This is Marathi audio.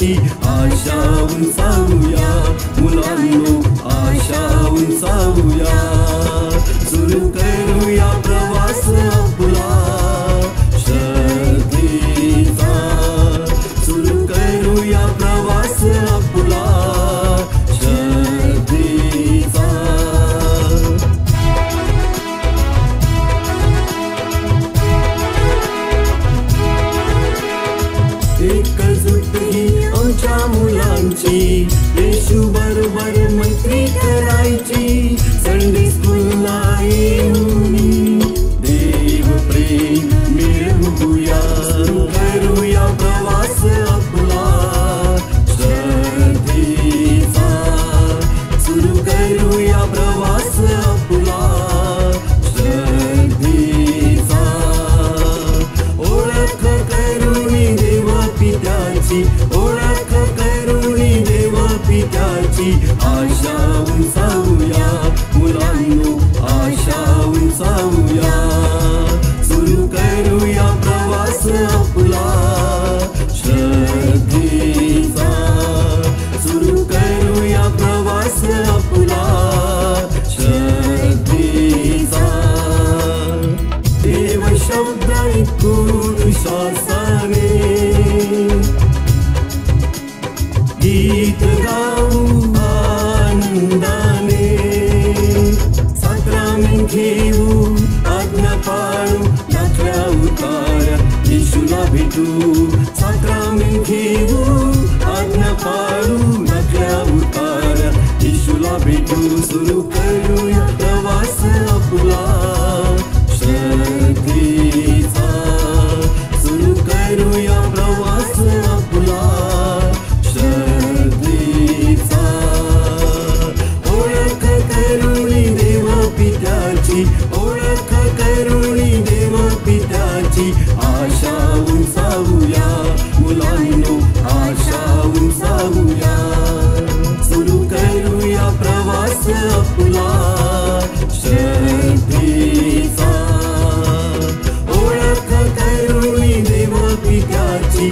पित्याची आशा उंचावूया, मुलांनो आशा उंचावूया. सुरू करूया प्रवास आपला श्रद्धेचा, सुरू करूया प्रवास आपला श्रद्धेचा. एकजुट ही आमच्या मुलांची, येशू बरोबर मैत्री करायची. संडे स्कूलला येऊन देव प्रेम मिळवूया, करूया प्रवास आपला श्रद्धेचा, सुरू करूया प्रवास आपला श्रद्धेचा. ओळख करूनी देवा पित्याची, ओळख करूनी देवा पित्याची आशा उंचावूया, मुलांनो आशा उंचावूया. सुरू करूया प्रवास आपला श्रद्धेचा, सुरू करूया प्रवास आपला श्रद्धेचा. देव शब्द ऐकून विश्वासाने गीत गाऊ आनंदाने. साक्रामेंट घेऊ आज्ञा पाळू, नाचल्या उतार्या येशूला भेटू. साक्रामेंट घेऊ आज्ञा पाळू, नाचल्या उतार्या येशूला भेटू. सुरू करूया प्रवास आपला श्रद्धेचा, सुरू करूया प्रवास आपला श्रद्धेचा. ओळख करूनी देवा पित्याची, ओळख करूनी देवा पित्याची आशा उंचावूया, मुलांनो आशा उंचावूया. सुरू करूया प्रवास आपला श्रद्धेचा. ओळख करूनी देवा पित्याची